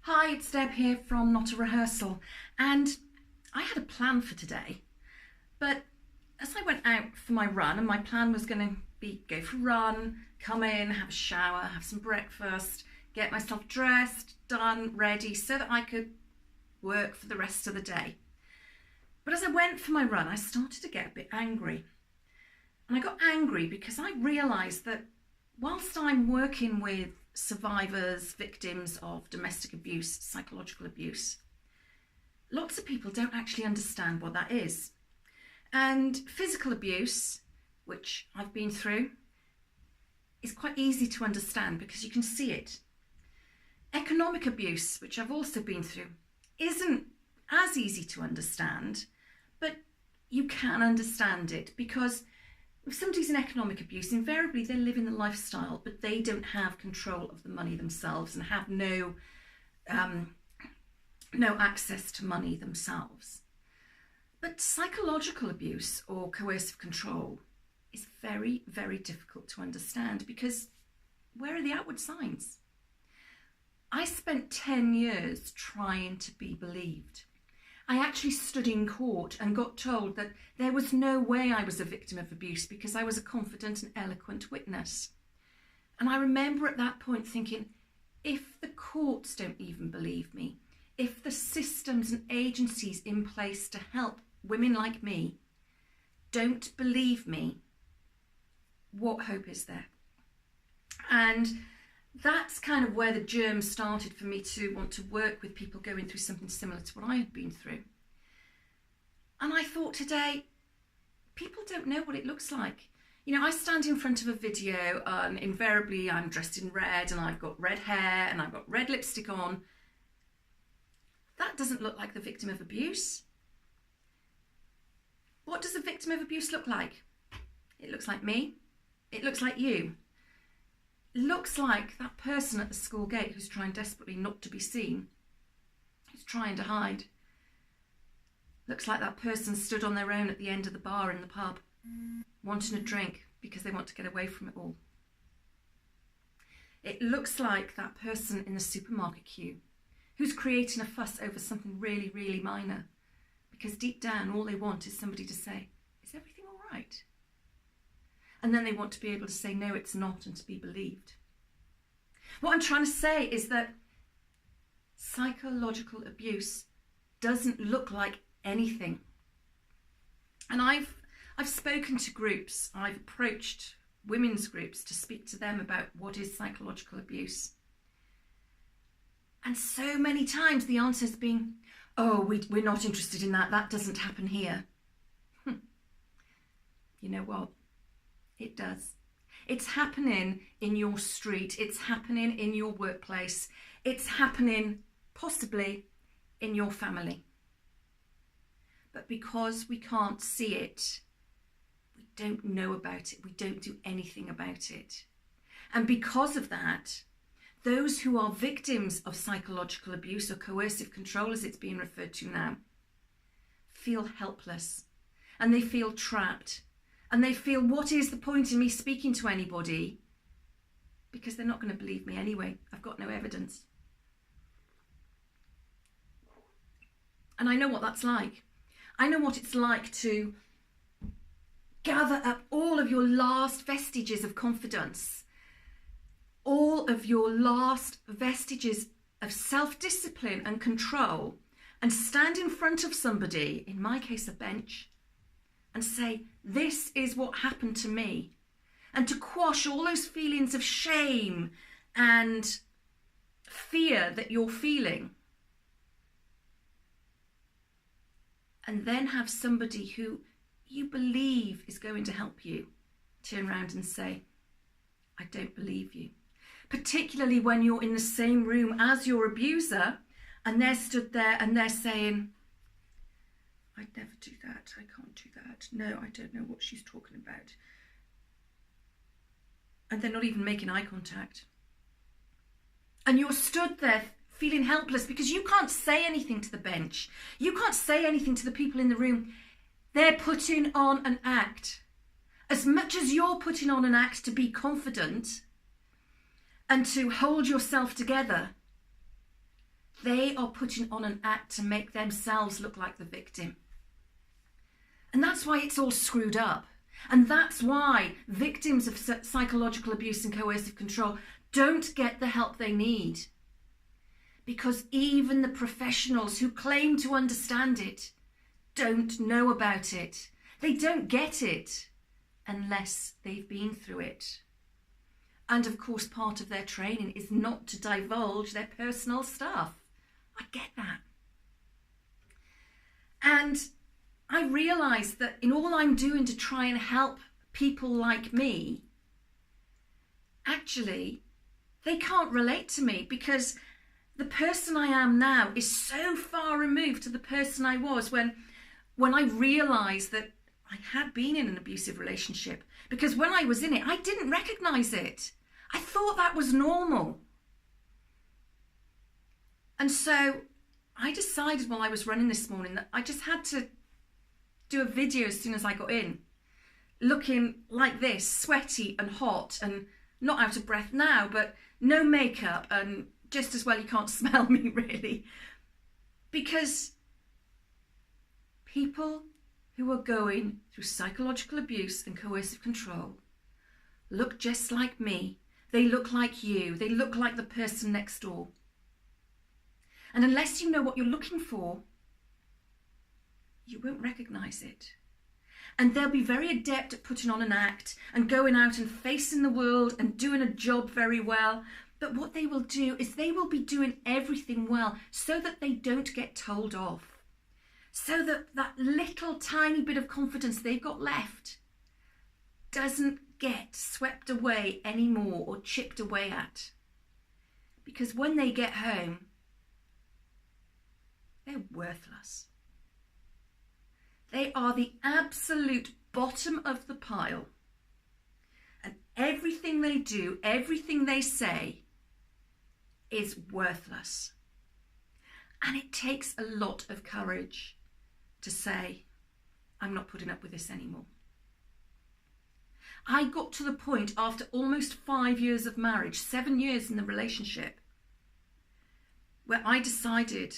Hi, it's Deb here from Not a Rehearsal, and I had a plan for today, but as I went out for my run, and my plan was going to be go for a run, come in, have a shower, have some breakfast, get myself dressed, done, ready, so that I could work for the rest of the day. But as I went for my run, I started to get a bit angry. And I got angry because I realised that whilst I'm working with survivors, victims of domestic abuse, psychological abuse, lots of people don't actually understand what that is. And physical abuse, which I've been through, is quite easy to understand because you can see it. Economic abuse, which I've also been through, isn't as easy to understand, but you can understand it because if somebody's in economic abuse, invariably they live in the lifestyle, but they don't have control of the money themselves and have no access to money themselves. But psychological abuse or coercive control is very, very difficult to understand because where are the outward signs? I spent 10 years trying to be believed. I actually stood in court and got told that there was no way I was a victim of abuse because I was a confident and eloquent witness. And I remember at that point thinking, if the courts don't even believe me, if the systems and agencies in place to help women like me don't believe me, what hope is there? And that's kind of where the germ started for me to want to work with people going through something similar to what I had been through. And I thought today, people don't know what it looks like. You know, I stand in front of a video and invariably I'm dressed in red and I've got red hair and I've got red lipstick on. That doesn't look like the victim of abuse. What does a victim of abuse look like? It looks like me. It looks like you. Looks like that person at the school gate who's trying desperately not to be seen, who's trying to hide. Looks like that person stood on their own at the end of the bar in the pub, wanting a drink because they want to get away from it all. It looks like that person in the supermarket queue who's creating a fuss over something really, really minor because deep down all they want is somebody to say, "Is everything all right?" And then they want to be able to say, "No, it's not," and to be believed. What I'm trying to say is that psychological abuse doesn't look like anything. And I've spoken to groups, I've approached women's groups to speak to them about what is psychological abuse. And so many times the answer has been, "Oh, we're not interested in that. That doesn't happen here." You know what? It does. It's happening in your street. It's happening in your workplace. It's happening possibly in your family. But because we can't see it, we don't know about it. We don't do anything about it. And because of that, those who are victims of psychological abuse or coercive control, as it's being referred to now, feel helpless and they feel trapped. And they feel, what is the point in me speaking to anybody? Because they're not going to believe me anyway. I've got no evidence. And I know what that's like. I know what it's like to gather up all of your last vestiges of confidence, all of your last vestiges of self-discipline and control, and stand in front of somebody, in my case a bench, and say, "This is what happened to me," and to quash all those feelings of shame and fear that you're feeling. And then have somebody who you believe is going to help you turn around and say, "I don't believe you." Particularly when you're in the same room as your abuser and they're stood there and they're saying, "I'd never do that. I can't do that. No, I don't know what she's talking about." And they're not even making eye contact. And you're stood there feeling helpless because you can't say anything to the bench. You can't say anything to the people in the room. They're putting on an act. As much as you're putting on an act to be confident and to hold yourself together, They are putting on an act to make themselves look like the victim. And that's why it's all screwed up. And that's why victims of psychological abuse and coercive control don't get the help they need. Because even the professionals who claim to understand it don't know about it. They don't get it unless they've been through it. And of course, part of their training is not to divulge their personal stuff. I get that. And I realise that in all I'm doing to try and help people like me, actually, they can't relate to me because the person I am now is so far removed to the person I was when I realised that I had been in an abusive relationship. Because when I was in it, I didn't recognise it. I thought that was normal. And so I decided while I was running this morning that I just had to do a video as soon as I got in, looking like this, sweaty and hot and not out of breath now, but no makeup and just as well you can't smell me really. Because people who are going through psychological abuse and coercive control look just like me. They look like you. They look like the person next door. And unless you know what you're looking for, you won't recognise it. And they'll be very adept at putting on an act and going out and facing the world and doing a job very well. But what they will do is they will be doing everything well so that they don't get told off. So that that little tiny bit of confidence they've got left doesn't get swept away anymore or chipped away at. Because when they get home, they're worthless. They are the absolute bottom of the pile. And everything they do, everything they say is worthless. And it takes a lot of courage to say, I'm not putting up with this anymore. I got to the point after almost 5 years of marriage, 7 years in the relationship, where I decided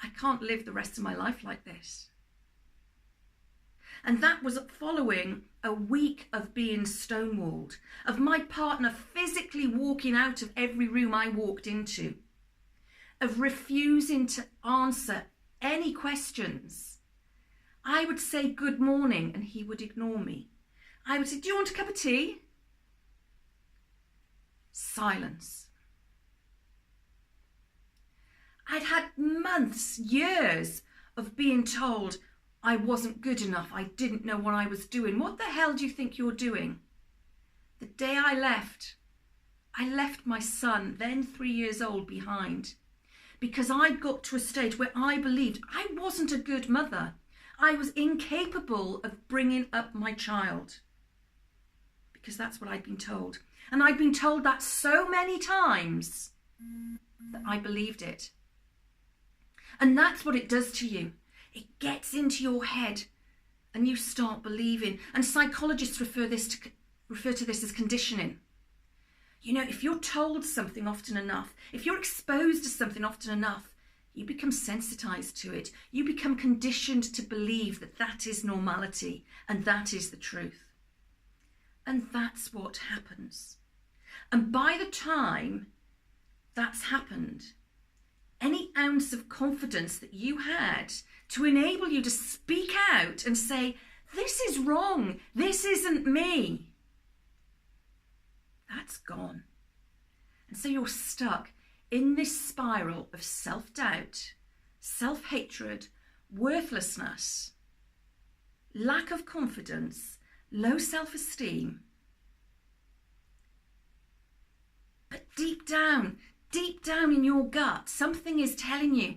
I can't live the rest of my life like this. And that was following a week of being stonewalled, of my partner physically walking out of every room I walked into, of refusing to answer any questions. I would say good morning and he would ignore me. I would say, do you want a cup of tea? Silence. I'd had months, years of being told I wasn't good enough. I didn't know what I was doing. What the hell do you think you're doing? The day I left my son, then 3 years old, behind. Because I'd got to a stage where I believed I wasn't a good mother. I was incapable of bringing up my child. Because that's what I'd been told. And I'd been told that so many times that I believed it. And that's what it does to you. It gets into your head and you start believing. And psychologists refer to this as conditioning. You know, if you're told something often enough, if you're exposed to something often enough, you become sensitized to it. You become conditioned to believe that that is normality and that is the truth. And that's what happens. And by the time that's happened, any ounce of confidence that you had to enable you to speak out and say, this is wrong, this isn't me, that's gone. And so you're stuck in this spiral of self-doubt, self-hatred, worthlessness, lack of confidence, low self-esteem. But deep down in your gut, something is telling you,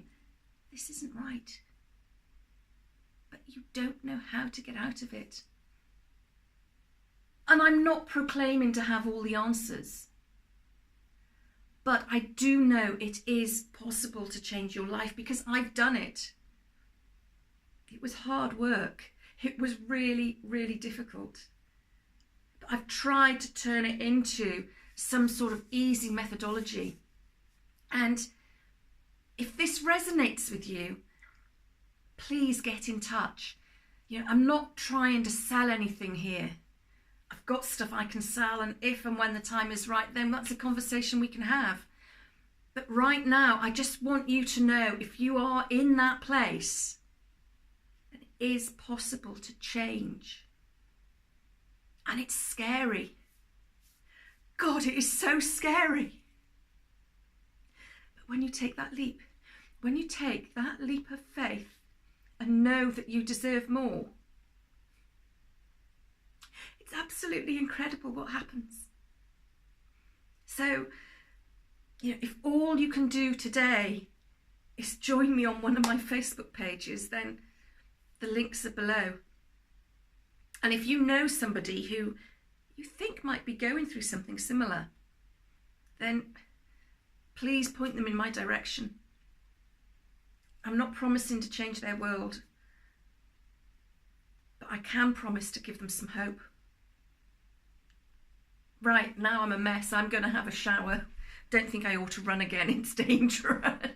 this isn't right. But you don't know how to get out of it. And I'm not proclaiming to have all the answers. But I do know it is possible to change your life because I've done it. It was hard work. It was really, really difficult. But I've tried to turn it into some sort of easy methodology. And If this resonates with you, please get in touch. I'm not trying to sell anything here. I've got stuff I can sell, and if and when the time is right, then that's a conversation we can have. But right now, I just want you to know, if you are in that place, it is possible to change. And it's scary. God, it is so scary. But when you take that leap of faith and know that you deserve more, it's absolutely incredible what happens. So, if all you can do today is join me on one of my Facebook pages, then the links are below. And if you know somebody who you think might be going through something similar, then please point them in my direction. I'm not promising to change their world, but I can promise to give them some hope. Right, now I'm a mess. I'm going to have a shower. Don't think I ought to run again. It's dangerous.